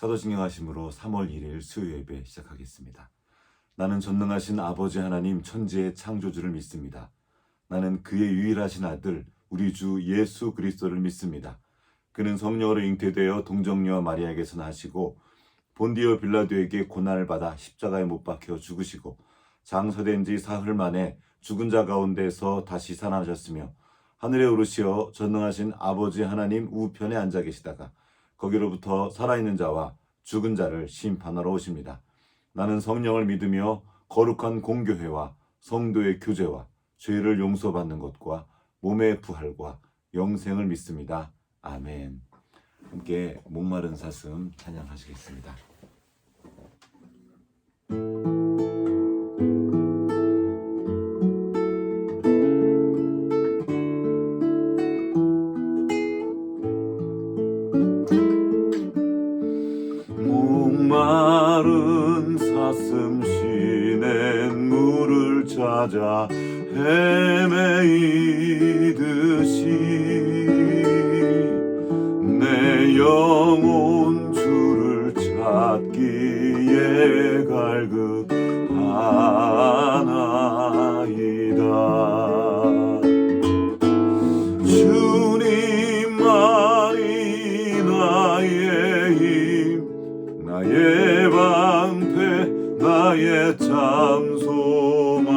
사도신경 하심으로 3월 1일 수요 예배 시작하겠습니다. 나는 전능하신 아버지 하나님 천지의 창조주를 믿습니다. 나는 그의 유일하신 아들 우리 주 예수 그리스도를 믿습니다. 그는 성령으로 잉태되어 동정녀와 마리아에게서 나시고 본디오 빌라도에게 고난을 받아 십자가에 못 박혀 죽으시고 장사된 지 사흘 만에 죽은 자 가운데서 다시 살아나셨으며 하늘에 오르시어 전능하신 아버지 하나님 우편에 앉아 계시다가 거기로부터 살아있는 자와 죽은 자를 심판하러 오십니다. 나는 성령을 믿으며 거룩한 공교회와 성도의 교제와 죄를 용서받는 것과 몸의 부활과 영생을 믿습니다. 아멘. 함께 목마른 사슴 찬양하시겠습니다. 목마른 사슴 시냇 물을 찾아 헤매이듯이 내 영혼 주를 찾기에 갈급하나이다. 주님만이 나의 힘 나의 방패 나의 참 소망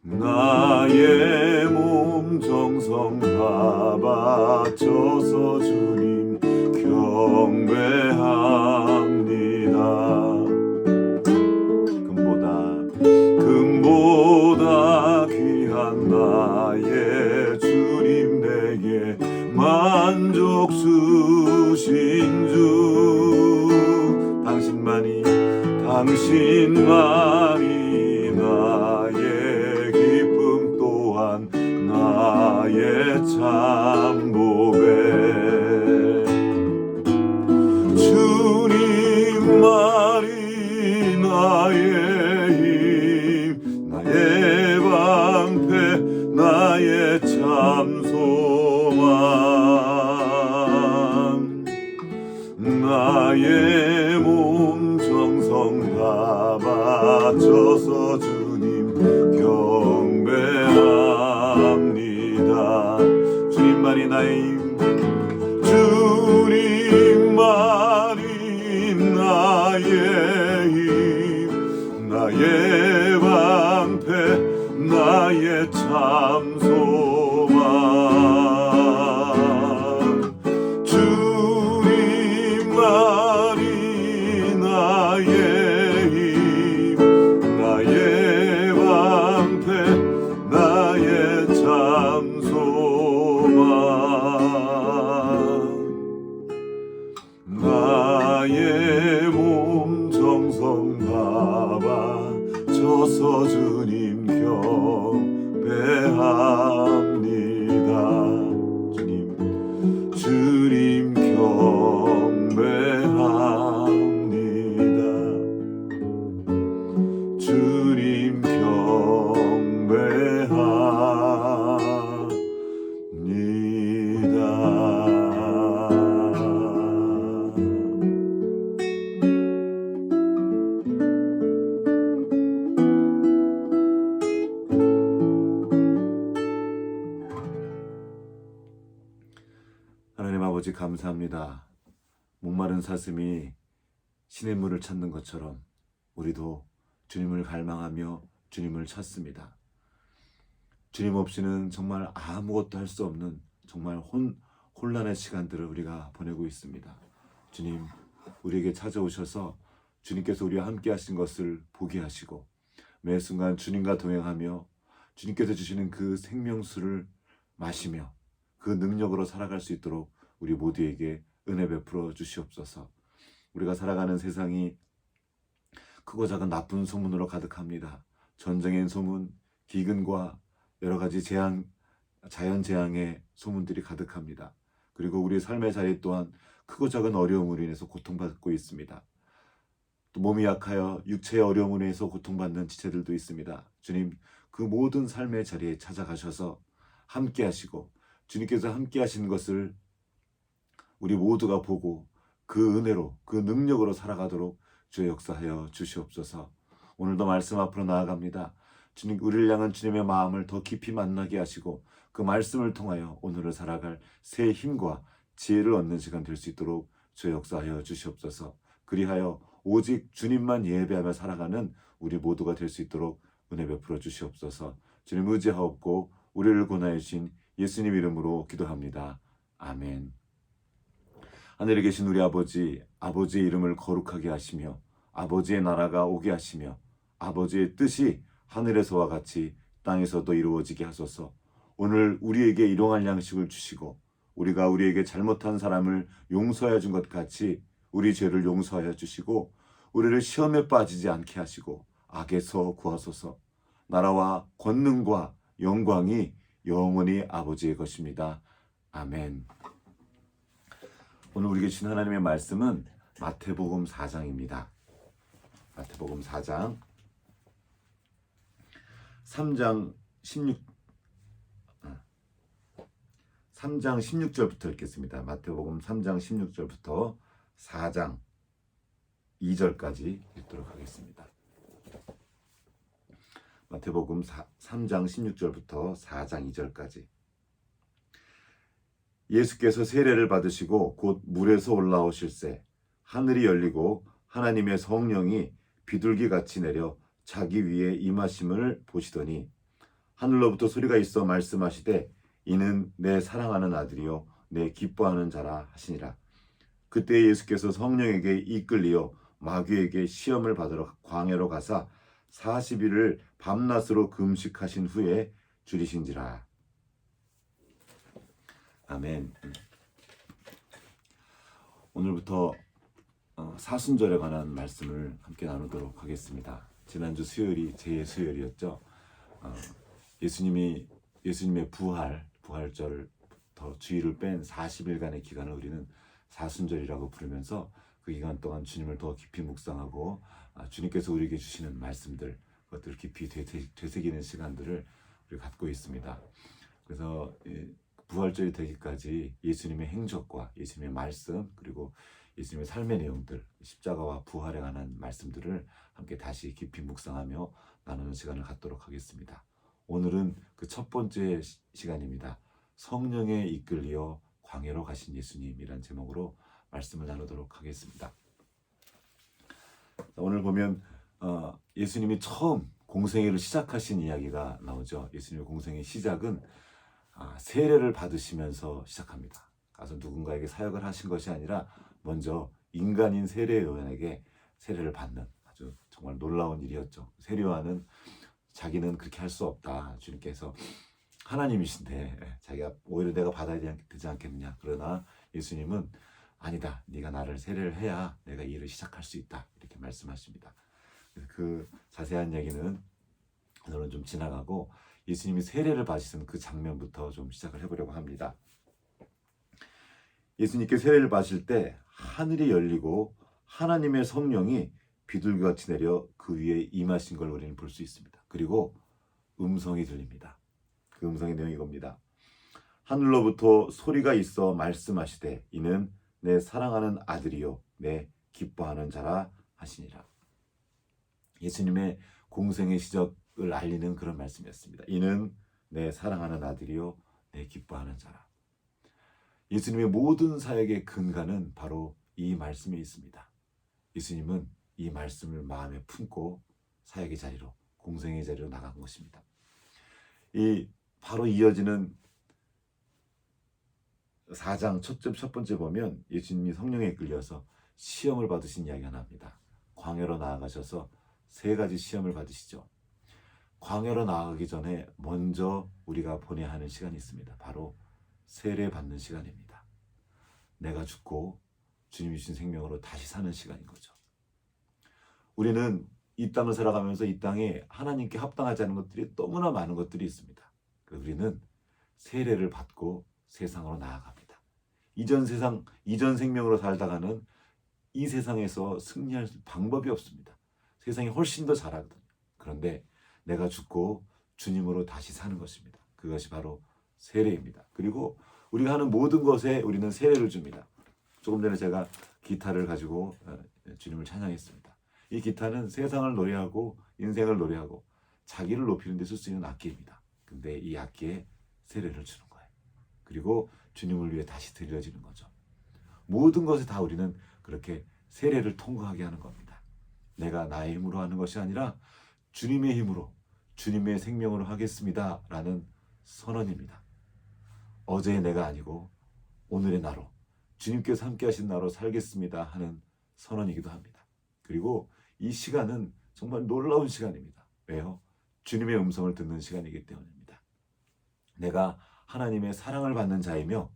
나의 몸 정성 다 바쳐서 주님 경배합니다. 금보다 귀한 나의 주님 내게 만족 주신 주 당신만이 나의 기쁨 또한 나의 참 보배 주님만이 나의 힘 나의 방패 나의 참 소망 나의 몸 정성 다 바쳐서 주님 경배합니다. 주님만이 나의 힘 주님만이 나의 힘 나의 방패 나의 참 소망 주님만이 나의 힘 나의 방패 나의 참 소망 나의 몸 정성 다 바쳐서 주님 경배합니다. 주님 경배합니다. 주님 하나님 아버지 감사합니다. 목마른 사슴이 시냇물을 찾는 것처럼 우리도 주님을 갈망하며 주님을 찾습니다. 주님 없이는 정말 아무것도 할 수 없는 정말 혼란의 시간들을 우리가 보내고 있습니다. 주님, 우리에게 찾아오셔서 주님께서 우리와 함께 하신 것을 보게 하시고 매 순간 주님과 동행하며 주님께서 주시는 그 생명수를 마시며 그 능력으로 살아갈 수 있도록 우리 모두에게 은혜 베풀어 주시옵소서. 우리가 살아가는 세상이 크고 작은 나쁜 소문으로 가득합니다. 전쟁의 소문, 기근과 여러 가지 자연재앙의 소문들이 가득합니다. 그리고 우리 삶의 자리 또한 크고 작은 어려움으로 인해서 고통받고 있습니다. 또 몸이 약하여 육체의 어려움으로 인해서 고통받는 지체들도 있습니다. 주님, 그 모든 삶의 자리에 찾아가셔서 함께 하시고 주님께서 함께 하시는 것을 우리 모두가 보고 그 은혜로 그 능력으로 살아가도록 주의 역사하여 주시옵소서. 오늘도 말씀 앞으로 나아갑니다. 주님, 우리를 향한 주님의 마음을 더 깊이 만나게 하시고 그 말씀을 통하여 오늘을 살아갈 새 힘과 지혜를 얻는 시간 될 수 있도록 주의 역사하여 주시옵소서. 그리하여 오직 주님만 예배하며 살아가는 우리 모두가 될 수 있도록 은혜 베풀어 주시옵소서. 주님 의지하옵고 우리를 권하여 주신 예수님 이름으로 기도합니다. 아멘. 하늘에 계신 우리 아버지, 아버지의 이름을 거룩하게 하시며 아버지의 나라가 오게 하시며 아버지의 뜻이 하늘에서와 같이 땅에서도 이루어지게 하소서. 오늘 우리에게 일용할 양식을 주시고 우리가 우리에게 잘못한 사람을 용서하여 준 것 같이 우리 죄를 용서하여 주시고 우리를 시험에 빠지지 않게 하시고 악에서 구하소서. 나라와 권능과 영광이 영원히 아버지의 것입니다. 아멘. 오늘 우리에게 주신 하나님의 말씀은 마태복음 4장입니다. 마태복음 4장 3장 16절부터 읽겠습니다. 마태복음 3장 16절부터 4장 2절까지 읽도록 하겠습니다. 마태복음 3장 16절부터 4장 2절까지. 예수께서 세례를 받으시고 곧 물에서 올라오실새 하늘이 열리고 하나님의 성령이 비둘기같이 내려 자기 위에 임하심을 보시더니 하늘로부터 소리가 있어 말씀하시되 이는 내 사랑하는 아들이요 내 기뻐하는 자라 하시니라. 그때 예수께서 성령에게 이끌리어 마귀에게 시험을 받으러 광야로 가사 40일을 밤낮으로 금식하신 후에 줄이신지라. 아멘. 오늘부터 사순절에 관한 말씀을 함께 나누도록 하겠습니다. 지난주 수요일이 제 수요일이었죠. 예수님의 부활절을 더 주일을 뺀 40일간의 기간을 우리는 사순절이라고 부르면서 그 기간 동안 주님을 더 깊이 묵상하고 주님께서 우리에게 주시는 말씀들, 그것들을 깊이 되새기는 시간들을 우리 갖고 있습니다. 그래서 부활절이 되기까지 예수님의 행적과 예수님의 말씀 그리고 예수님의 삶의 내용들, 십자가와 부활에 관한 말씀들을 함께 다시 깊이 묵상하며 나누는 시간을 갖도록 하겠습니다. 오늘은 그 첫 번째 시간입니다. 성령에 이끌리어 광야로 가신 예수님이란 제목으로 말씀을 나누도록 하겠습니다. 오늘 보면 예수님이 처음 공생애를 시작하신 이야기가 나오죠. 예수님의 공생의 시작은 세례를 받으시면서 시작합니다. 가서 누군가에게 사역을 하신 것이 아니라 먼저 인간인 세례요한에게 세례를 받는 아주 정말 놀라운 일이었죠. 세례요한은 자기는 그렇게 할 수 없다. 주님께서 하나님이신데 자기가 오히려 내가 받아야 되지 않겠느냐. 그러나 예수님은 아니다. 네가 나를 세례를 해야 내가 이 일을 시작할 수 있다. 이렇게 말씀하십니다. 그 자세한 얘기는 오늘은 좀 지나가고 예수님이 세례를 받으신 그 장면부터 좀 시작을 해보려고 합니다. 예수님께 세례를 받으실 때 하늘이 열리고 하나님의 성령이 비둘기같이 내려 그 위에 임하신 걸 우리는 볼 수 있습니다. 그리고 음성이 들립니다. 그 음성의 내용이 이겁니다. 하늘로부터 소리가 있어 말씀하시되 이는 내 사랑하는 아들이요 내 기뻐하는 자라 하시니라. 예수님의 공생의 시작을 알리는 그런 말씀이었습니다. 이는 내 사랑하는 아들이요 내 기뻐하는 자라. 예수님의 모든 사역의 근간은 바로 이 말씀에 있습니다. 예수님은 이 말씀을 마음에 품고 사역의 자리로, 공생의 자리로 나간 것입니다. 바로 이어지는 4장 첫 번째 보면 예수님이 성령에 이끌려서 시험을 받으신 이야기가 나옵니다. 광야로 나아가셔서 3가지 시험을 받으시죠. 광야로 나아가기 전에 먼저 우리가 보내야 하는 시간이 있습니다. 바로 세례 받는 시간입니다. 내가 죽고 주님이 주신 생명으로 다시 사는 시간인 거죠. 우리는 이 땅을 살아가면서 이 땅에 하나님께 합당하지 않은 것들이 너무나 많은 것들이 있습니다. 우리는 세례를 받고 세상으로 나아갑니다. 이전 생명으로 살다가는 이 세상에서 승리할 방법이 없습니다. 세상이 훨씬 더 잘하거든요. 그런데 내가 죽고 주님으로 다시 사는 것입니다. 그것이 바로 세례입니다. 그리고 우리가 하는 모든 것에 우리는 세례를 줍니다. 조금 전에 제가 기타를 가지고 주님을 찬양했습니다. 이 기타는 세상을 노래하고 인생을 노래하고 자기를 높이는 데 쓸 수 있는 악기입니다. 근데 이 악기에 세례를 주는 거예요. 그리고 주님을 위해 다시 드려지는 거죠. 모든 것에 다 우리는 그렇게 세례를 통과하게 하는 겁니다. 내가 나의 힘으로 하는 것이 아니라 주님의 힘으로, 주님의 생명으로 하겠습니다 라는 선언입니다. 어제의 내가 아니고 오늘의 나로, 주님께서 함께 하신 나로 살겠습니다 하는 선언이기도 합니다. 그리고 이 시간은 정말 놀라운 시간입니다. 왜요? 주님의 음성을 듣는 시간이기 때문입니다. 내가 하나님의 사랑을 받는 자이며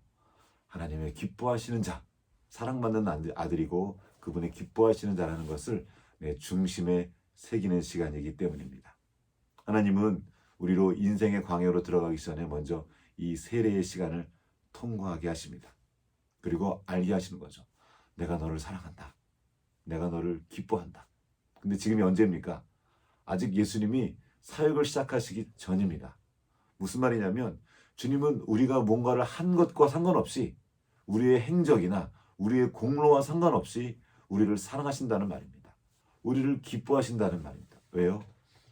하나님의 기뻐하시는 자, 사랑받는 아들이고 그분의 기뻐하시는 자라는 것을 내 중심에 새기는 시간이기 때문입니다. 하나님은 우리로 인생의 광야로 들어가기 전에 먼저 이 세례의 시간을 통과하게 하십니다. 그리고 알게 하시는 거죠. 내가 너를 사랑한다. 내가 너를 기뻐한다. 근데 지금이 언제입니까? 아직 예수님이 사역을 시작하시기 전입니다. 무슨 말이냐면 주님은 우리가 뭔가를 한 것과 상관없이 우리의 행적이나 우리의 공로와 상관없이 우리를 사랑하신다는 말입니다. 우리를 기뻐하신다는 말입니다. 왜요?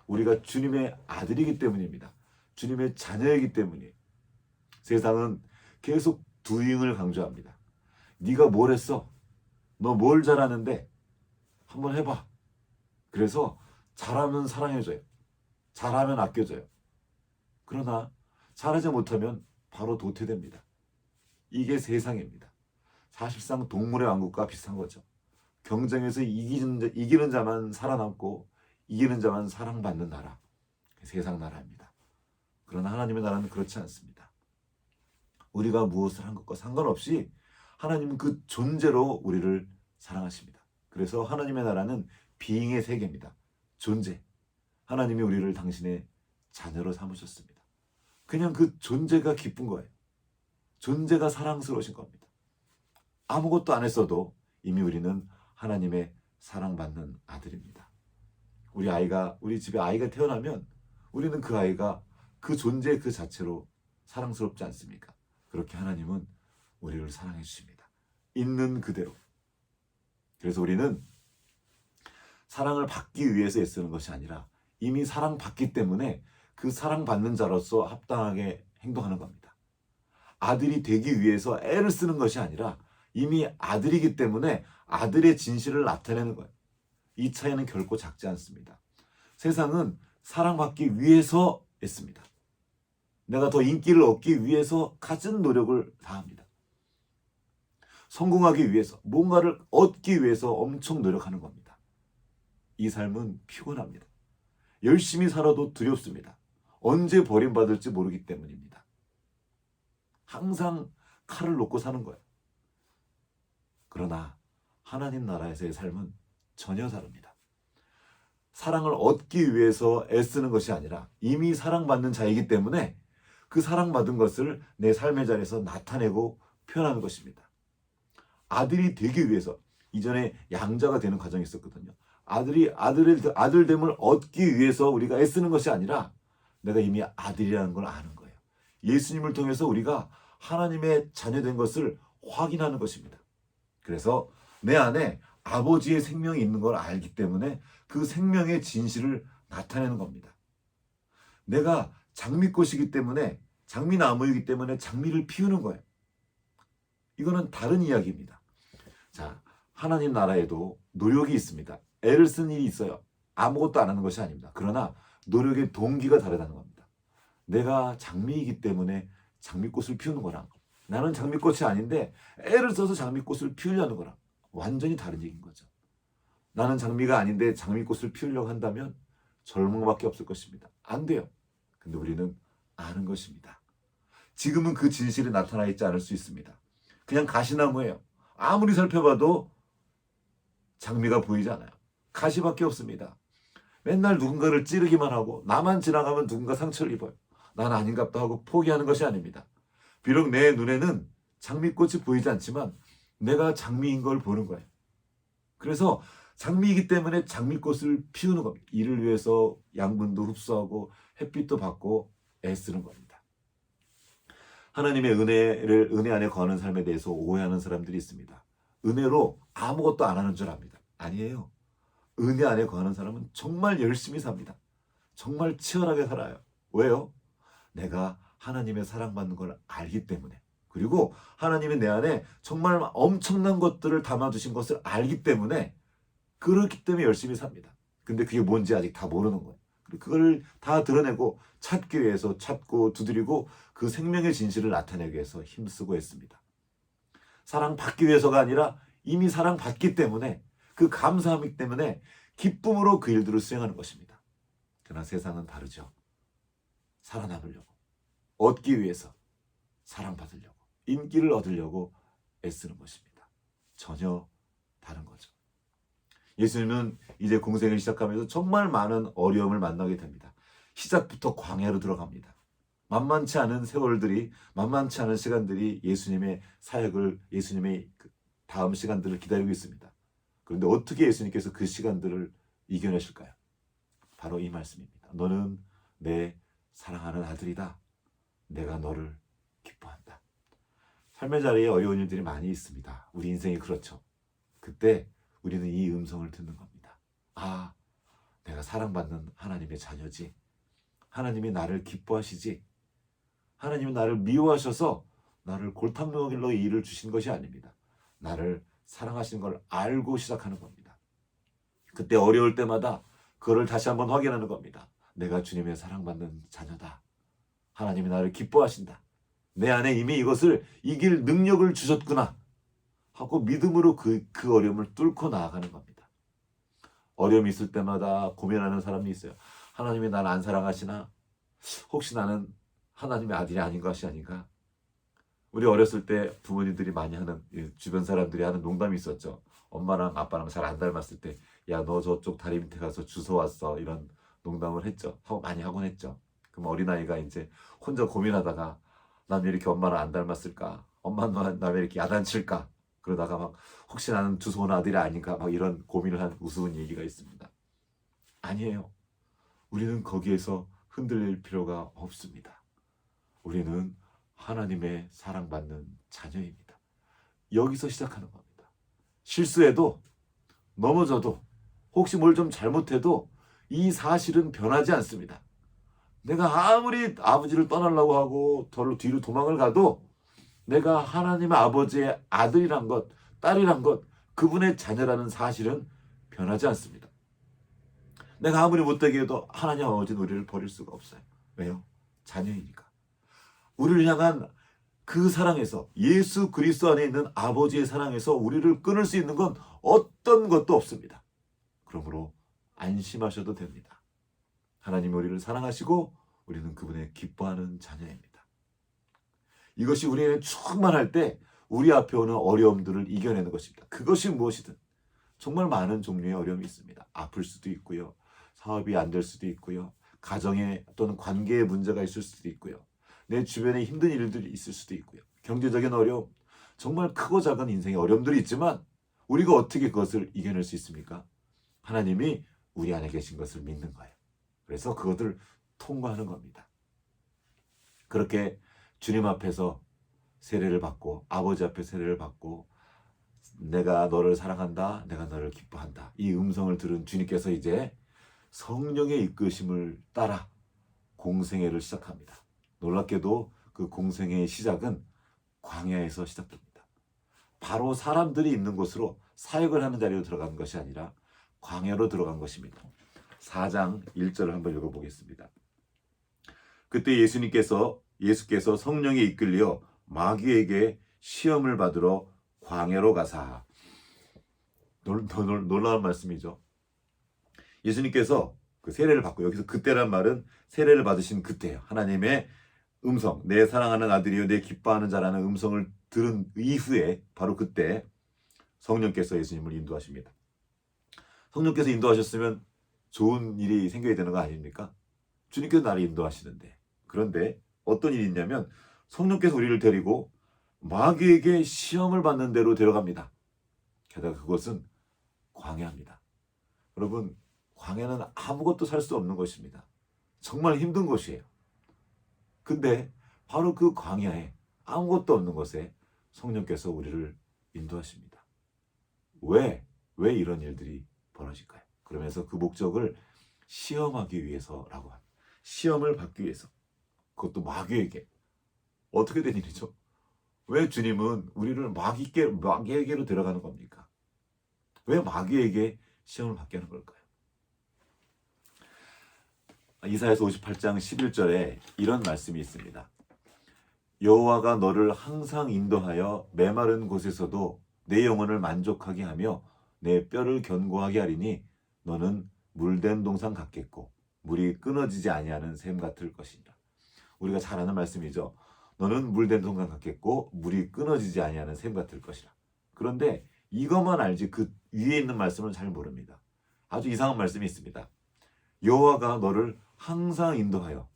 우리가 주님의 아들이기 때문입니다. 주님의 자녀이기 때문이에요. 세상은 계속 doing을 강조합니다. 네가 뭘 했어? 너 뭘 잘하는데? 한번 해봐. 그래서 잘하면 사랑해줘요. 잘하면 아껴줘요. 그러나 잘하지 못하면 바로 도태됩니다. 이게 세상입니다. 사실상 동물의 왕국과 비슷한 거죠. 경쟁에서 이기는 자만 살아남고 이기는 자만 사랑받는 나라. 세상 나라입니다. 그러나 하나님의 나라는 그렇지 않습니다. 우리가 무엇을 한 것과 상관없이 하나님은 그 존재로 우리를 사랑하십니다. 그래서 하나님의 나라는 being의 세계입니다. 존재. 하나님이 우리를 당신의 자녀로 삼으셨습니다. 그냥 그 존재가 기쁜 거예요. 존재가 사랑스러우신 겁니다. 아무것도 안 했어도 이미 우리는 하나님의 사랑받는 아들입니다. 우리 집에 아이가 태어나면 우리는 그 아이가 그 존재 그 자체로 사랑스럽지 않습니까? 그렇게 하나님은 우리를 사랑해 주십니다. 있는 그대로. 그래서 우리는 사랑을 받기 위해서 애쓰는 것이 아니라 이미 사랑받기 때문에 그 사랑받는 자로서 합당하게 행동하는 겁니다. 아들이 되기 위해서 애를 쓰는 것이 아니라 이미 아들이기 때문에 아들의 진실을 나타내는 거예요. 이 차이는 결코 작지 않습니다. 세상은 사랑받기 위해서 애씁니다. 내가 더 인기를 얻기 위해서 갖은 노력을 다합니다. 성공하기 위해서, 뭔가를 얻기 위해서 엄청 노력하는 겁니다. 이 삶은 피곤합니다. 열심히 살아도 두렵습니다. 언제 버림받을지 모르기 때문입니다. 항상 칼을 놓고 사는 거예요. 그러나 하나님 나라에서의 삶은 전혀 다릅니다. 사랑을 얻기 위해서 애쓰는 것이 아니라 이미 사랑받는 자이기 때문에 그 사랑받은 것을 내 삶의 자리에서 나타내고 표현하는 것입니다. 아들이 되기 위해서, 이전에 양자가 되는 과정이 있었거든요. 아들됨을 얻기 위해서 우리가 애쓰는 것이 아니라 내가 이미 아들이라는 걸 아는 거예요. 예수님을 통해서 우리가 하나님의 자녀된 것을 확인하는 것입니다. 그래서 내 안에 아버지의 생명이 있는 걸 알기 때문에 그 생명의 진실을 나타내는 겁니다. 내가 장미꽃이기 때문에, 장미나무이기 때문에 장미를 피우는 거예요. 이거는 다른 이야기입니다. 자, 하나님 나라에도 노력이 있습니다. 애를 쓴 일이 있어요. 아무것도 안 하는 것이 아닙니다. 그러나 노력의 동기가 다르다는 겁니다. 내가 장미이기 때문에 장미꽃을 피우는 거랑 나는 장미꽃이 아닌데 애를 써서 장미꽃을 피우려는 거랑 완전히 다른 얘기인 거죠. 나는 장미가 아닌데 장미꽃을 피우려고 한다면 절망밖에 없을 것입니다. 안 돼요. 근데 우리는 아는 것입니다. 지금은 그 진실이 나타나 있지 않을 수 있습니다. 그냥 가시나무예요. 아무리 살펴봐도 장미가 보이지 않아요. 가시밖에 없습니다. 맨날 누군가를 찌르기만 하고 나만 지나가면 누군가 상처를 입어요. 난 아닌갑다 하고 포기하는 것이 아닙니다. 비록 내 눈에는 장미꽃이 보이지 않지만 내가 장미인 걸 보는 거예요. 그래서 장미이기 때문에 장미꽃을 피우는 겁니다. 이를 위해서 양분도 흡수하고 햇빛도 받고 애쓰는 겁니다. 하나님의 은혜 안에 거하는 삶에 대해서 오해하는 사람들이 있습니다. 은혜로 아무것도 안 하는 줄 압니다. 아니에요. 은혜 안에 거하는 사람은 정말 열심히 삽니다. 정말 치열하게 살아요. 왜요? 내가 하나님의 사랑받는 걸 알기 때문에, 그리고 하나님이 내 안에 정말 엄청난 것들을 담아주신 것을 알기 때문에, 그렇기 때문에 열심히 삽니다. 근데 그게 뭔지 아직 다 모르는 거예요. 그걸 다 드러내고 찾기 위해서 찾고 두드리고 그 생명의 진실을 나타내기 위해서 힘쓰고 했습니다. 사랑받기 위해서가 아니라 이미 사랑받기 때문에, 그 감사함이기 때문에 기쁨으로 그 일들을 수행하는 것입니다. 그러나 세상은 다르죠. 살아남으려고, 얻기 위해서, 사랑받으려고, 인기를 얻으려고 애쓰는 것입니다. 전혀 다른 거죠. 예수님은 이제 공생을 시작하면서 정말 많은 어려움을 만나게 됩니다. 시작부터 광야로 들어갑니다. 만만치 않은 세월들이, 만만치 않은 시간들이 예수님의 사역을, 예수님의 다음 시간들을 기다리고 있습니다. 그런데 어떻게 예수님께서 그 시간들을 이겨내실까요? 바로 이 말씀입니다. 너는 내 사랑하는 아들이다. 내가 너를 기뻐한다. 삶의 자리에 어려운 일들이 많이 있습니다. 우리 인생이 그렇죠. 그때 우리는 이 음성을 듣는 겁니다. 아, 내가 사랑받는 하나님의 자녀지. 하나님이 나를 기뻐하시지. 하나님은 나를 미워하셔서 나를 골탕 먹일로 이 일을 주신 것이 아닙니다. 나를 사랑하시는 걸 알고 시작하는 겁니다. 그때 어려울 때마다 그거를 다시 한번 확인하는 겁니다. 내가 주님의 사랑받는 자녀다. 하나님이 나를 기뻐하신다. 내 안에 이미 이것을 이길 능력을 주셨구나 하고 믿음으로 그 어려움을 뚫고 나아가는 겁니다. 어려움이 있을 때마다 고민하는 사람이 있어요. 하나님이 나를 안 사랑하시나? 혹시 나는 하나님의 아들이 아닌 것이 아닌가? 우리 어렸을 때 부모님들이 많이 하는, 주변 사람들이 하는 농담이 있었죠. 엄마랑 아빠랑 잘 안 닮았을 때, 야, 너 저쪽 다리 밑에 가서 주워 왔어. 이런 농담을 했죠. 많이 하곤 했죠. 그럼 어린아이가 이제 혼자 고민하다가, 난 왜 이렇게 엄마랑 안 닮았을까? 엄마는 나 왜 이렇게 야단칠까? 그러다가 막 혹시 나는 주워온 아들이 아닌가? 막 이런 고민을 한 우스운 얘기가 있습니다. 아니에요. 우리는 거기에서 흔들릴 필요가 없습니다. 우리는 하나님의 사랑받는 자녀입니다. 여기서 시작하는 겁니다. 실수해도, 넘어져도, 혹시 뭘 좀 잘못해도 이 사실은 변하지 않습니다. 내가 아무리 아버지를 떠나려고 하고 저를 뒤로 도망을 가도 내가 하나님의 아버지의 아들이란 것, 딸이란 것, 그분의 자녀라는 사실은 변하지 않습니다. 내가 아무리 못되게 해도 하나님 아버지는 우리를 버릴 수가 없어요. 왜요? 자녀이니까. 우리를 향한 그 사랑에서, 예수 그리스도 안에 있는 아버지의 사랑에서 우리를 끊을 수 있는 건 어떤 것도 없습니다. 그러므로 안심하셔도 됩니다. 하나님이 우리를 사랑하시고 우리는 그분의 기뻐하는 자녀입니다. 이것이 우리에게 충만할 때 우리 앞에 오는 어려움들을 이겨내는 것입니다. 그것이 무엇이든. 정말 많은 종류의 어려움이 있습니다. 아플 수도 있고요. 사업이 안 될 수도 있고요. 가정에 또는 관계에 문제가 있을 수도 있고요. 내 주변에 힘든 일들이 있을 수도 있고요. 경제적인 어려움, 정말 크고 작은 인생의 어려움들이 있지만 우리가 어떻게 그것을 이겨낼 수 있습니까? 하나님이 우리 안에 계신 것을 믿는 거예요. 그래서 그것을 통과하는 겁니다. 그렇게 주님 앞에서 세례를 받고, 아버지 앞에 세례를 받고, 내가 너를 사랑한다, 내가 너를 기뻐한다, 이 음성을 들은 주님께서 이제 성령의 이끄심을 따라 공생애를 시작합니다. 놀랍게도 그 공생애의 시작은 광야에서 시작됩니다. 바로 사람들이 있는 곳으로, 사역을 하는 자리로 들어간 것이 아니라 광야로 들어간 것입니다. 4장 1절을 한번 읽어보겠습니다. 그때 예수께서 성령에 이끌려 마귀에게 시험을 받으러 광야로 가사. 놀라운 말씀이죠. 예수님께서 그 세례를 받고, 여기서 그때란 말은 세례를 받으신 그때예요. 하나님의 음성, 내 사랑하는 아들이요 내 기뻐하는 자라는 음성을 들은 이후에, 바로 그때 성령께서 예수님을 인도하십니다. 성령께서 인도하셨으면 좋은 일이 생겨야 되는 거 아닙니까? 주님께서 나를 인도하시는데. 그런데 어떤 일이 있냐면 성령께서 우리를 데리고 마귀에게 시험을 받는 데로 데려갑니다. 게다가 그것은 광야입니다. 여러분, 광야는 아무것도 살 수 없는 것입니다. 정말 힘든 곳이에요. 근데 바로 그 광야에, 아무것도 없는 곳에 성령께서 우리를 인도하십니다. 왜 이런 일들이 벌어질까요? 그러면서 그 목적을 시험하기 위해서라고 합니다. 시험을 받기 위해서. 그것도 마귀에게. 어떻게 된 일이죠? 왜 주님은 우리를 마귀에게로 데려가는 겁니까? 왜 마귀에게 시험을 받게 하는 걸까요? 이사야서 58장 11절에 이런 말씀이 있습니다. 여호와가 너를 항상 인도하여 메마른 곳에서도 내 영혼을 만족하게 하며 내 뼈를 견고하게 하리니 너는 물된 동산 같겠고 물이 끊어지지 아니하는 샘 같을 것이니라. 우리가 잘 아는 말씀이죠. 너는 물된 동산 같겠고 물이 끊어지지 아니하는 샘 같을 것이라. 그런데 이것만 알지 그 위에 있는 말씀은 잘 모릅니다. 아주 이상한 말씀이 있습니다. 여호와가 너를 항상 인도하여.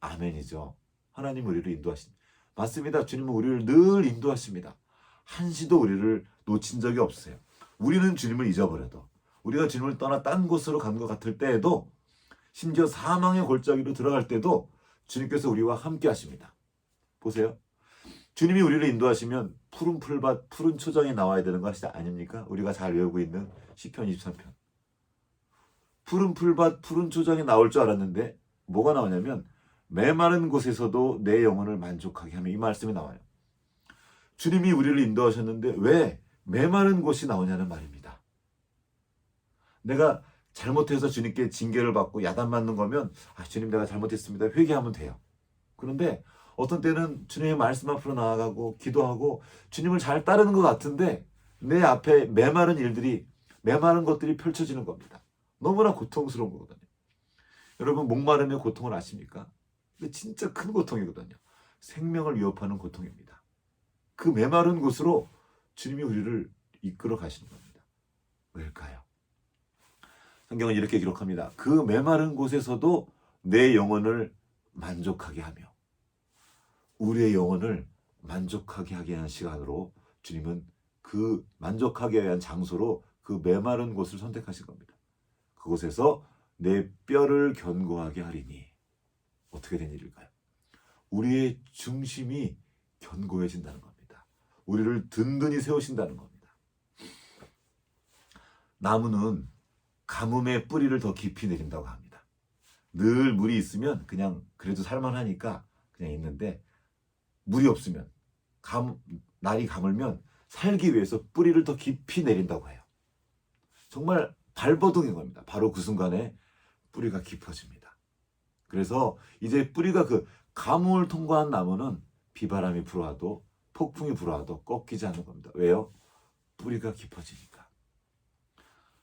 아멘이죠. 하나님 우리를 인도하십니다. 맞습니다. 주님은 우리를 늘 인도하십니다. 한시도 우리를 놓친 적이 없어요. 우리는 주님을 잊어버려도, 우리가 주님을 떠나 딴 곳으로 간 것 같을 때에도, 심지어 사망의 골짜기로 들어갈 때도 주님께서 우리와 함께 하십니다. 보세요. 주님이 우리를 인도하시면 푸른 풀밭, 푸른 초장이 나와야 되는 것이 아닙니까? 우리가 잘 외우고 있는 시편 23편. 푸른 풀밭, 푸른 초장이 나올 줄 알았는데 뭐가 나오냐면 메마른 곳에서도 내 영혼을 만족하게 하며, 이 말씀이 나와요. 주님이 우리를 인도하셨는데 왜 메마른 곳이 나오냐는 말입니다. 내가 잘못해서 주님께 징계를 받고 야단맞는 거면 주님 내가 잘못했습니다. 회개하면 돼요. 그런데 어떤 때는 주님의 말씀 앞으로 나아가고 기도하고 주님을 잘 따르는 것 같은데 내 앞에 메마른 것들이 펼쳐지는 겁니다. 너무나 고통스러운 거거든요. 여러분 목마름의 고통을 아십니까? 근데 진짜 큰 고통이거든요. 생명을 위협하는 고통입니다. 그 메마른 곳으로 주님이 우리를 이끌어 가시는 겁니다. 왜일까요? 성경은 이렇게 기록합니다. 그 메마른 곳에서도 내 영혼을 만족하게 하며, 우리의 영혼을 만족하게 하게 하는 시간으로 주님은 그 만족하게 하는 장소로 그 메마른 곳을 선택하신 겁니다. 그곳에서 내 뼈를 견고하게 하리니. 어떻게 된 일일까요? 우리의 중심이 견고해진다는 겁니다. 우리를 든든히 세우신다는 겁니다. 나무는 가뭄의 뿌리를 더 깊이 내린다고 합니다. 늘 물이 있으면 그냥 그래도 살만하니까 그냥 있는데, 물이 없으면 날이 가물면 살기 위해서 뿌리를 더 깊이 내린다고 해요. 정말 발버둥인 겁니다. 바로 그 순간에 뿌리가 깊어집니다. 그래서 이제 뿌리가 그 가뭄을 통과한 나무는 비바람이 불어와도 폭풍이 불어와도 꺾이지 않는 겁니다. 왜요? 뿌리가 깊어지니까.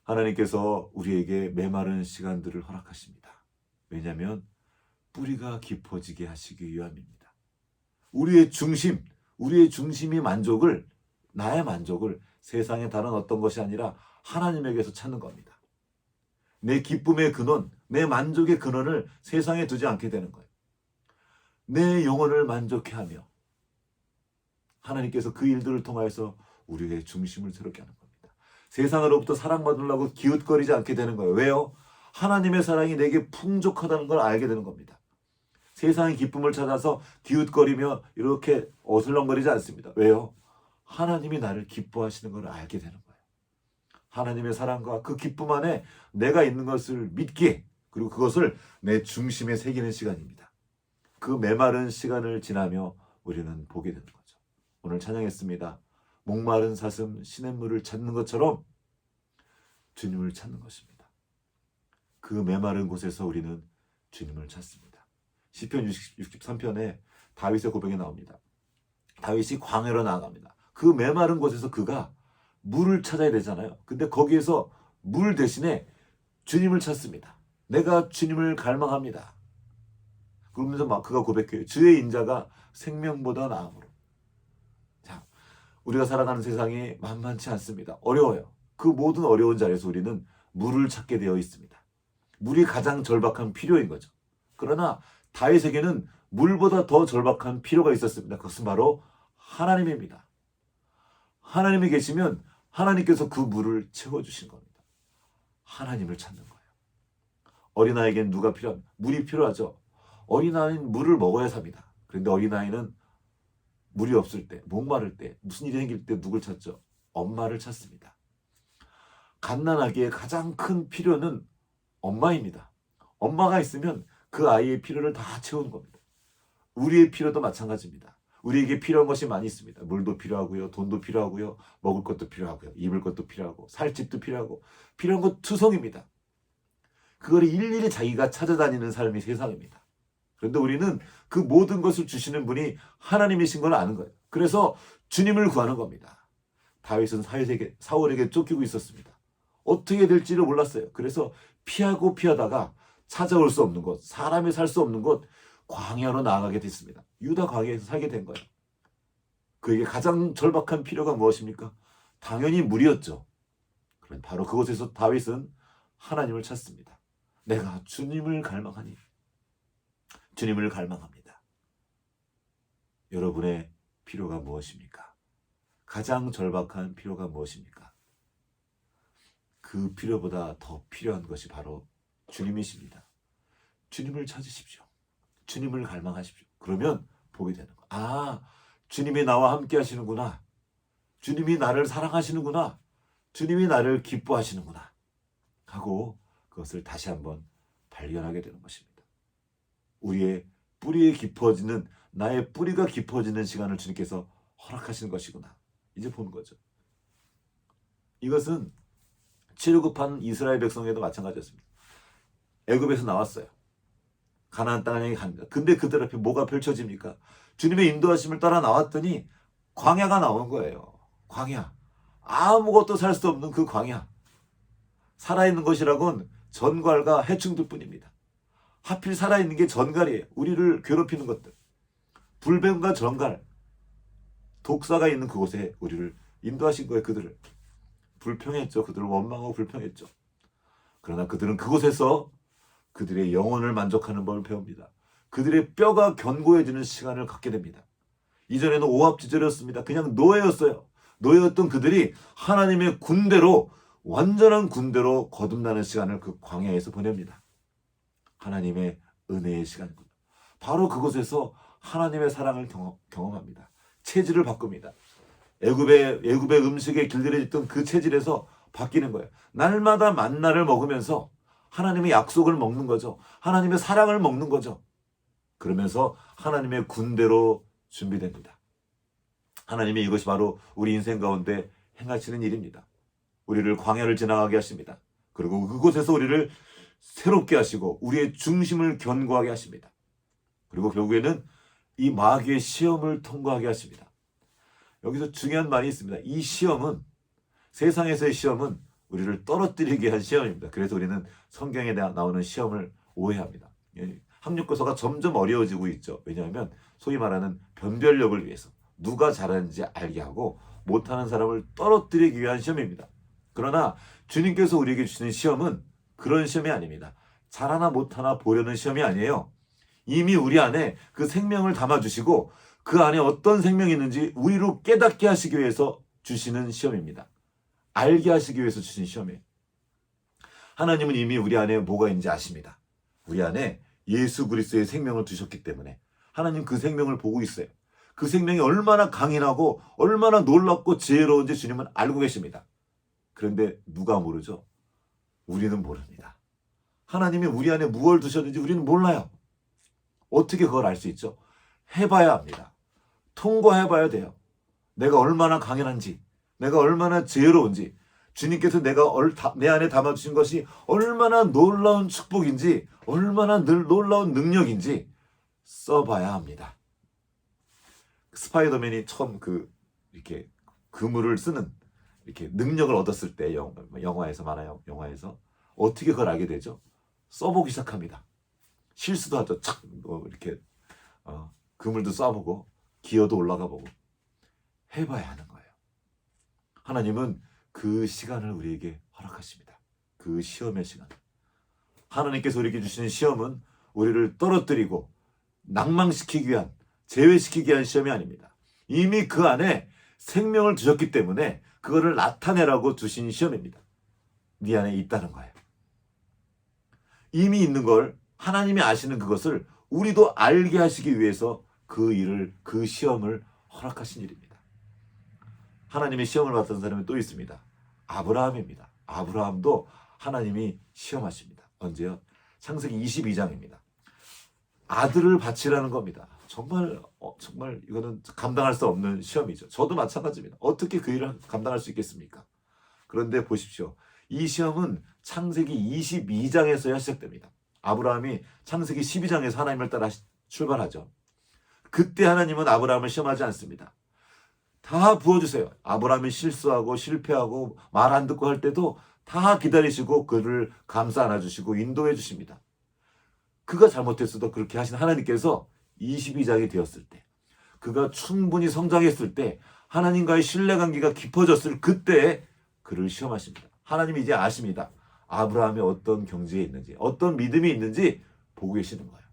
하나님께서 우리에게 메마른 시간들을 허락하십니다. 왜냐하면 뿌리가 깊어지게 하시기 위함입니다. 우리의 중심이 나의 만족을 세상의 다른 어떤 것이 아니라 하나님에게서 찾는 겁니다. 내 기쁨의 근원, 내 만족의 근원을 세상에 두지 않게 되는 거예요. 내 영혼을 만족해 하며 하나님께서 그 일들을 통하여서 우리의 중심을 새롭게 하는 겁니다. 세상으로부터 사랑받으려고 기웃거리지 않게 되는 거예요. 왜요? 하나님의 사랑이 내게 풍족하다는 걸 알게 되는 겁니다. 세상의 기쁨을 찾아서 기웃거리며 이렇게 어슬렁거리지 않습니다. 왜요? 하나님이 나를 기뻐하시는 걸 알게 되는 거예요. 하나님의 사랑과 그 기쁨 안에 내가 있는 것을 믿기에, 그리고 그것을 내 중심에 새기는 시간입니다. 그 메마른 시간을 지나며 우리는 보게 되는 거죠. 오늘 찬양했습니다. 목마른 사슴 시냇물을 찾는 것처럼 주님을 찾는 것입니다. 그 메마른 곳에서 우리는 주님을 찾습니다. 시편 63편에 다윗의 고백이 나옵니다. 다윗이 광야로 나아갑니다. 그 메마른 곳에서 그가 물을 찾아야 되잖아요. 근데 거기에서 물 대신에 주님을 찾습니다. 내가 주님을 갈망합니다. 그러면서 막 그가 고백해요. 주의 인자가 생명보다 나음으로. 자, 우리가 살아가는 세상이 만만치 않습니다. 어려워요. 그 모든 어려운 자리에서 우리는 물을 찾게 되어 있습니다. 물이 가장 절박한 필요인 거죠. 그러나 다윗에게는 물보다 더 절박한 필요가 있었습니다. 그것은 바로 하나님입니다. 하나님이 계시면 하나님께서 그 물을 채워주신 겁니다. 하나님을 찾는 거예요. 어린아이에겐 물이 필요하죠. 어린아이는 물을 먹어야 삽니다. 그런데 어린아이는 물이 없을 때, 목마를 때, 무슨 일이 생길 때 누굴 찾죠? 엄마를 찾습니다. 갓난아기의 가장 큰 필요는 엄마입니다. 엄마가 있으면 그 아이의 필요를 다 채우는 겁니다. 우리의 필요도 마찬가지입니다. 우리에게 필요한 것이 많이 있습니다. 물도 필요하고요. 돈도 필요하고요. 먹을 것도 필요하고요. 입을 것도 필요하고 살 집도 필요하고 필요한 것 투성입니다. 그걸 일일이 자기가 찾아다니는 삶이 세상입니다. 그런데 우리는 그 모든 것을 주시는 분이 하나님이신 걸 아는 거예요. 그래서 주님을 구하는 겁니다. 다윗은 사울에게 쫓기고 있었습니다. 어떻게 될지를 몰랐어요. 그래서 피하고 피하다가 찾아올 수 없는 곳, 사람이 살 수 없는 곳, 광야로 나아가게 됐습니다. 유다 광야에서 살게 된 거예요. 그에게 가장 절박한 필요가 무엇입니까? 당연히 물이었죠. 그런데 바로 그곳에서 다윗은 하나님을 찾습니다. 내가 주님을 갈망하니 주님을 갈망합니다. 여러분의 필요가 무엇입니까? 가장 절박한 필요가 무엇입니까? 그 필요보다 더 필요한 것이 바로 주님이십니다. 주님을 찾으십시오. 주님을 갈망하십시오. 그러면 보게 되는 거예요. 아, 주님이 나와 함께 하시는구나. 주님이 나를 사랑하시는구나. 주님이 나를 기뻐하시는구나. 하고 그것을 다시 한번 발견하게 되는 것입니다. 우리의 뿌리에 깊어지는, 나의 뿌리가 깊어지는 시간을 주님께서 허락하시는 것이구나. 이제 보는 거죠. 이것은 출애굽한 이스라엘 백성에도 마찬가지였습니다. 애굽에서 나왔어요. 가나안 땅을 향해 갑니다. 근데 그들 앞에 뭐가 펼쳐집니까? 주님의 인도하심을 따라 나왔더니 광야가 나온 거예요. 광야. 아무것도 살 수 없는 그 광야. 살아있는 것이라곤 전갈과 해충들 뿐입니다. 하필 살아있는 게 전갈이에요. 우리를 괴롭히는 것들. 불뱀과 전갈. 독사가 있는 그곳에 우리를 인도하신 거예요. 그들을. 불평했죠. 그들을 원망하고 불평했죠. 그러나 그들은 그곳에서 그들의 영혼을 만족하는 법을 배웁니다. 그들의 뼈가 견고해지는 시간을 갖게 됩니다. 이전에는 오합지졸이었습니다. 그냥 노예였어요. 노예였던 그들이 하나님의 군대로, 완전한 군대로 거듭나는 시간을 그 광야에서 보냅니다. 하나님의 은혜의 시간입니다. 바로 그곳에서 하나님의 사랑을 경험합니다. 체질을 바꿉니다. 애굽의 음식에 길들여졌던 그 체질에서 바뀌는 거예요. 날마다 만나를 먹으면서 하나님의 약속을 먹는 거죠. 하나님의 사랑을 먹는 거죠. 그러면서 하나님의 군대로 준비됩니다. 하나님이 이것이 바로 우리 인생 가운데 행하시는 일입니다. 우리를 광야를 지나가게 하십니다. 그리고 그곳에서 우리를 새롭게 하시고 우리의 중심을 견고하게 하십니다. 그리고 결국에는 이 마귀의 시험을 통과하게 하십니다. 여기서 중요한 말이 있습니다. 이 시험은, 세상에서의 시험은 우리를 떨어뜨리게 위한 시험입니다. 그래서 우리는 성경에 나오는 시험을 오해합니다. 학력고사가 점점 어려워지고 있죠. 왜냐하면 소위 말하는 변별력을 위해서 누가 잘하는지 알게 하고 못하는 사람을 떨어뜨리기 위한 시험입니다. 그러나 주님께서 우리에게 주시는 시험은 그런 시험이 아닙니다. 잘하나 못하나 보려는 시험이 아니에요. 이미 우리 안에 그 생명을 담아주시고 그 안에 어떤 생명이 있는지 우리로 깨닫게 하시기 위해서 주시는 시험입니다. 알게 하시기 위해서 주신 시험이에요. 하나님은 이미 우리 안에 뭐가 있는지 아십니다. 우리 안에 예수 그리스도의 생명을 두셨기 때문에 하나님 그 생명을 보고 있어요. 그 생명이 얼마나 강인하고 얼마나 놀랍고 지혜로운지 주님은 알고 계십니다. 그런데 누가 모르죠? 우리는 모릅니다. 하나님이 우리 안에 무엇을 두셨는지 우리는 몰라요. 어떻게 그걸 알 수 있죠? 해봐야 합니다. 통과해봐야 돼요. 내가 얼마나 강인한지, 내가 얼마나 지혜로운지, 주님께서 내 안에 담아주신 것이 얼마나 놀라운 축복인지, 얼마나 놀라운 능력인지 써봐야 합니다. 스파이더맨이 처음 이렇게 그물을 쓰는 이렇게 능력을 얻었을 때 영화에서 만화요. 영화에서 어떻게 그걸 알게 되죠? 써보기 시작합니다. 실수도 하죠. 착 이렇게 그물도 쏴보고 기어도 올라가 보고 해봐야 하는 거예요. 하나님은 그 시간을 우리에게 허락하십니다. 그 시험의 시간. 하나님께서 우리에게 주시는 시험은 우리를 떨어뜨리고 낭망시키기 위한, 제외시키기 위한 시험이 아닙니다. 이미 그 안에 생명을 두셨기 때문에 그거를 나타내라고 주신 시험입니다. 네 안에 있다는 거예요. 이미 있는 걸 하나님이 아시는 그것을 우리도 알게 하시기 위해서 그 시험을 허락하신 일입니다. 하나님의 시험을 받던 사람이 또 있습니다. 아브라함입니다. 아브라함도 하나님이 시험하십니다. 언제요? 창세기 22장입니다. 아들을 바치라는 겁니다. 정말 이거는 감당할 수 없는 시험이죠. 저도 마찬가지입니다. 어떻게 그 일을 감당할 수 있겠습니까? 그런데 보십시오. 이 시험은 창세기 22장에서야 시작됩니다. 아브라함이 창세기 12장에서 하나님을 따라 출발하죠. 그때 하나님은 아브라함을 시험하지 않습니다. 다 부어주세요. 아브라함이 실수하고 실패하고 말 안 듣고 할 때도 다 기다리시고 그를 감싸 안아주시고 인도해 주십니다. 그가 잘못했어도 그렇게 하신 하나님께서 22장이 되었을 때, 그가 충분히 성장했을 때, 하나님과의 신뢰관계가 깊어졌을 그때에 그를 시험하십니다. 하나님이 이제 아십니다. 아브라함이 어떤 경지에 있는지, 어떤 믿음이 있는지 보고 계시는 거예요.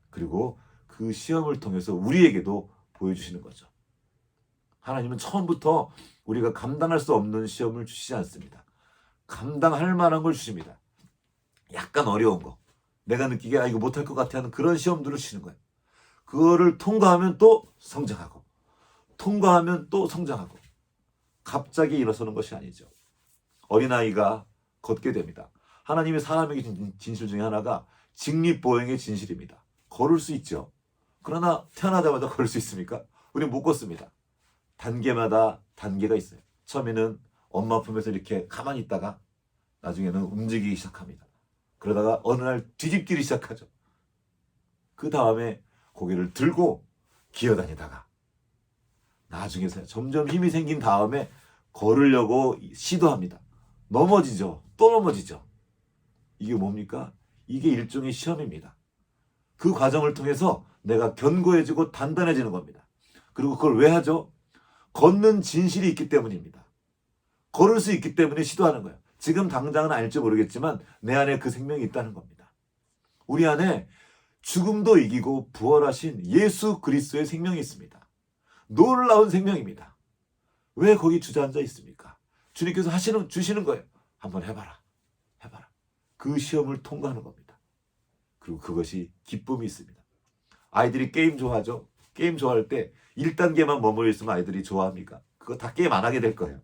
그리고 그 시험을 통해서 우리에게도 보여주시는 거죠. 하나님은 처음부터 우리가 감당할 수 없는 시험을 주시지 않습니다. 감당할 만한 걸 주십니다. 약간 어려운 거, 내가 느끼기에 이거 못할 것 같아 하는 그런 시험들을 주시는 거예요. 그거를 통과하면 또 성장하고, 통과하면 또 성장하고, 갑자기 일어서는 것이 아니죠. 어린아이가 걷게 됩니다. 하나님의 사람에게 진실 중에 하나가 직립보행의 진실입니다. 걸을 수 있죠. 그러나 태어나자마자 걸을 수 있습니까? 우리는 못 걷습니다. 단계마다 단계가 있어요. 처음에는 엄마 품에서 이렇게 가만히 있다가 나중에는 움직이기 시작합니다. 그러다가 어느 날 뒤집기를 시작하죠. 그 다음에 고개를 들고 기어다니다가 나중에 점점 힘이 생긴 다음에 걸으려고 시도합니다. 넘어지죠. 또 넘어지죠. 이게 뭡니까? 이게 일종의 시험입니다. 그 과정을 통해서 내가 견고해지고 단단해지는 겁니다. 그리고 그걸 왜 하죠? 걷는 진실이 있기 때문입니다. 걸을 수 있기 때문에 시도하는 거예요. 지금 당장은 알지 모르겠지만 내 안에 그 생명이 있다는 겁니다. 우리 안에 죽음도 이기고 부활하신 예수 그리스도의 생명이 있습니다. 놀라운 생명입니다. 왜 거기 주저앉아 있습니까? 주님께서 주시는 거예요. 한번 해봐라. 그 시험을 통과하는 겁니다. 그리고 그것이 기쁨이 있습니다. 아이들이 게임 좋아하죠? 게임 좋아할 때 1단계만 머물러 있으면 아이들이 좋아합니까? 그거 다 게임 안 하게 될 거예요.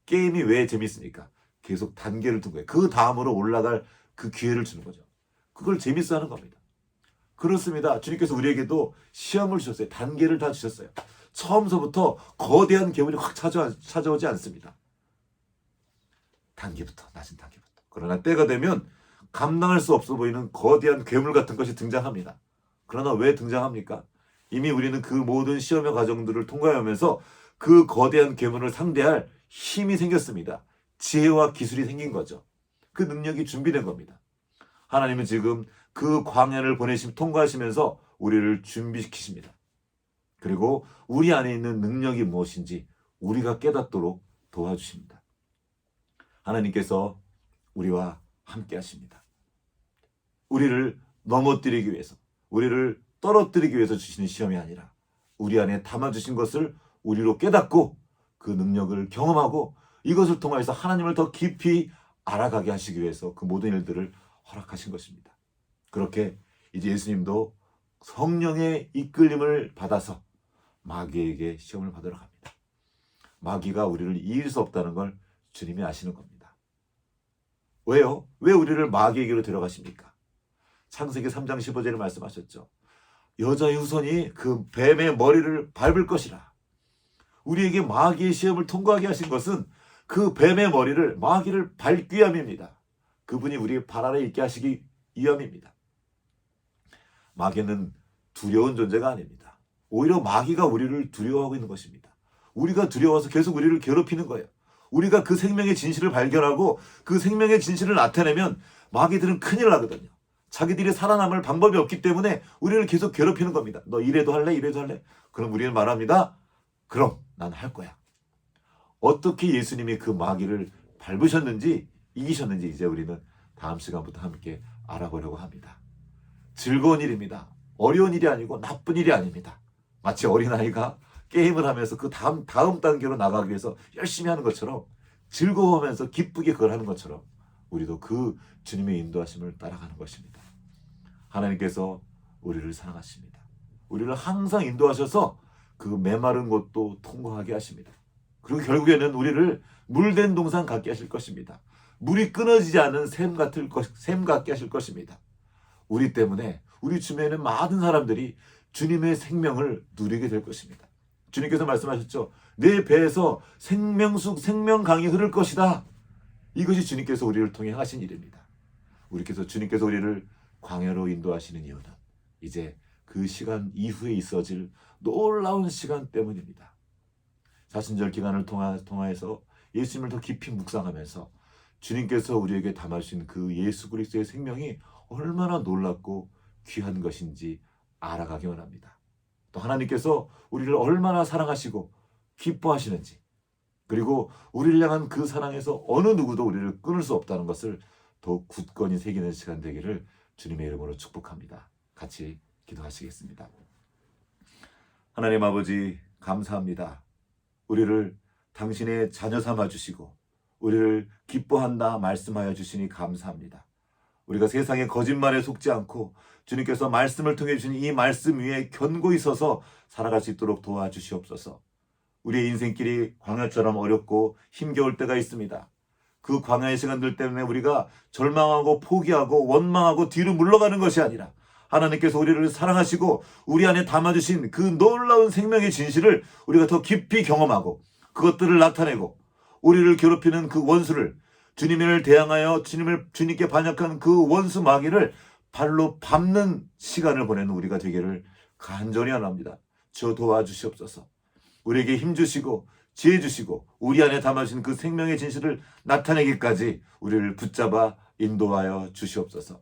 게임이 왜 재밌습니까? 계속 단계를 둔 거예요. 그 다음으로 올라갈 그 기회를 주는 거죠. 그걸 재밌어 하는 겁니다. 그렇습니다. 주님께서 우리에게도 시험을 주셨어요. 단계를 다 주셨어요. 처음서부터 거대한 괴물이 확 찾아오지 않습니다. 단계부터, 낮은 단계부터. 그러나 때가 되면 감당할 수 없어 보이는 거대한 괴물 같은 것이 등장합니다. 그러나 왜 등장합니까? 이미 우리는 그 모든 시험의 과정들을 통과하면서 그 거대한 괴물을 상대할 힘이 생겼습니다. 지혜와 기술이 생긴 거죠. 그 능력이 준비된 겁니다. 하나님은 지금 그 광야를 통과하시면서 우리를 준비시키십니다. 그리고 우리 안에 있는 능력이 무엇인지 우리가 깨닫도록 도와주십니다. 하나님께서 우리와 함께 하십니다. 우리를 넘어뜨리기 위해서, 우리를 떨어뜨리기 위해서 주시는 시험이 아니라 우리 안에 담아주신 것을 우리로 깨닫고 그 능력을 경험하고 이것을 통해서 하나님을 더 깊이 알아가게 하시기 위해서 그 모든 일들을 허락하신 것입니다. 그렇게 이제 예수님도 성령의 이끌림을 받아서 마귀에게 시험을 받으러 갑니다. 마귀가 우리를 이길 수 없다는 걸 주님이 아시는 겁니다. 왜요? 왜 우리를 마귀에게로 데려가십니까? 창세기 3장 15절에 말씀하셨죠. 여자의 후손이 그 뱀의 머리를 밟을 것이라. 우리에게 마귀의 시험을 통과하게 하신 것은 그 뱀의 머리를, 마귀를 밟기 위함입니다. 그분이 우리의 발 아래 있게 하시기 위함입니다. 마귀는 두려운 존재가 아닙니다. 오히려 마귀가 우리를 두려워하고 있는 것입니다. 우리가 두려워서 계속 우리를 괴롭히는 거예요. 우리가 그 생명의 진실을 발견하고 그 생명의 진실을 나타내면 마귀들은 큰일 나거든요. 자기들이 살아남을 방법이 없기 때문에 우리를 계속 괴롭히는 겁니다. 너 이래도 할래? 이래도 할래? 그럼 우리는 말합니다. 그럼 난 할 거야. 어떻게 예수님이 그 마귀를 밟으셨는지, 이기셨는지 이제 우리는 다음 시간부터 함께 알아보려고 합니다. 즐거운 일입니다. 어려운 일이 아니고 나쁜 일이 아닙니다. 마치 어린아이가 게임을 하면서 그 다음 단계로 나가기 위해서 열심히 하는 것처럼, 즐거워하면서 기쁘게 그걸 하는 것처럼 우리도 그 주님의 인도하심을 따라가는 것입니다. 하나님께서 우리를 사랑하십니다. 우리를 항상 인도하셔서 그 메마른 곳도 통과하게 하십니다. 그리고 결국에는 우리를 물된 동산 같게 하실 것입니다. 물이 끊어지지 않는 샘 같게 하실 것입니다. 우리 때문에 우리 주변에 많은 사람들이 주님의 생명을 누리게 될 것입니다. 주님께서 말씀하셨죠. 내 배에서 생명수, 생명강이 흐를 것이다. 이것이 주님께서 우리를 통해 하신 일입니다. 주님께서 우리를 광야로 인도하시는 이유는 이제 그 시간 이후에 있어질 놀라운 시간 때문입니다. 사순절 기간을 통하여서 예수님을 더 깊이 묵상하면서 주님께서 우리에게 담아주신 그 예수 그리스도의 생명이 얼마나 놀랍고 귀한 것인지 알아가기 원합니다. 또 하나님께서 우리를 얼마나 사랑하시고 기뻐하시는지, 그리고 우리를 향한 그 사랑에서 어느 누구도 우리를 끊을 수 없다는 것을 더욱 굳건히 새기는 시간 되기를 주님의 이름으로 축복합니다. 같이 기도하시겠습니다. 하나님 아버지, 감사합니다. 우리를 당신의 자녀 삼아 주시고 우리를 기뻐한다 말씀하여 주시니 감사합니다. 우리가 세상의 거짓말에 속지 않고 주님께서 말씀을 통해 주신 이 말씀 위에 견고히 서서 살아갈 수 있도록 도와주시옵소서. 우리의 인생길이 광야처럼 어렵고 힘겨울 때가 있습니다. 그 광야의 시간들 때문에 우리가 절망하고 포기하고 원망하고 뒤로 물러가는 것이 아니라 하나님께서 우리를 사랑하시고 우리 안에 담아주신 그 놀라운 생명의 진실을 우리가 더 깊이 경험하고 그것들을 나타내고 우리를 괴롭히는 그 원수를, 주님을 대항하여 주님께 반역한 그 원수 마귀를 발로 밟는 시간을 보내는 우리가 되기를 간절히 원합니다. 주여 도와주시옵소서. 우리에게 힘주시고 지혜 주시고 우리 안에 담아주신 그 생명의 진실을 나타내기까지 우리를 붙잡아 인도하여 주시옵소서.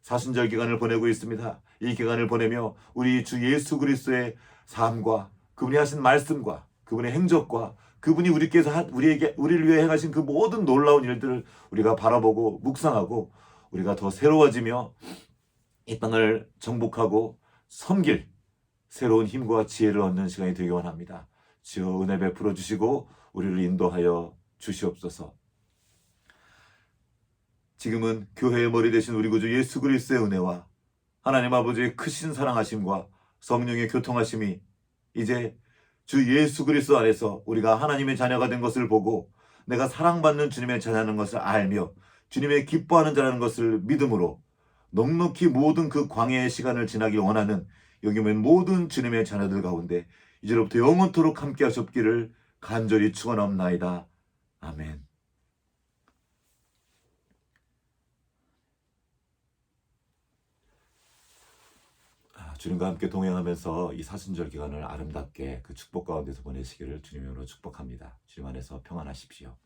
사순절 기간을 보내고 있습니다. 이 기간을 보내며 우리 주 예수 그리스도의 삶과 그분이 하신 말씀과 그분의 행적과 그분이 우리를 위해 행하신 그 모든 놀라운 일들을 우리가 바라보고 묵상하고 우리가 더 새로워지며 이 땅을 정복하고 섬길 새로운 힘과 지혜를 얻는 시간이 되기 원합니다. 주여 은혜 베풀어 주시고 우리를 인도하여 주시옵소서. 지금은 교회의 머리 되신 우리 구주 예수 그리스도의 은혜와 하나님 아버지의 크신 사랑하심과 성령의 교통하심이 이제 주 예수 그리스도 안에서 우리가 하나님의 자녀가 된 것을 보고 내가 사랑받는 주님의 자녀라는 것을 알며 주님의 기뻐하는 자라는 것을 믿음으로 넉넉히 모든 그 광야의 시간을 지나기 원하는 여기 있는 모든 주님의 자녀들 가운데 이제로부터 영원토록 함께 하셨기를 간절히 축원합나이다. 아멘. 주님과 함께 동행하면서 이 사순절 기간을 아름답게 그 축복 가운데서 보내시기를 주님으로 축복합니다. 주님 안에서 평안하십시오.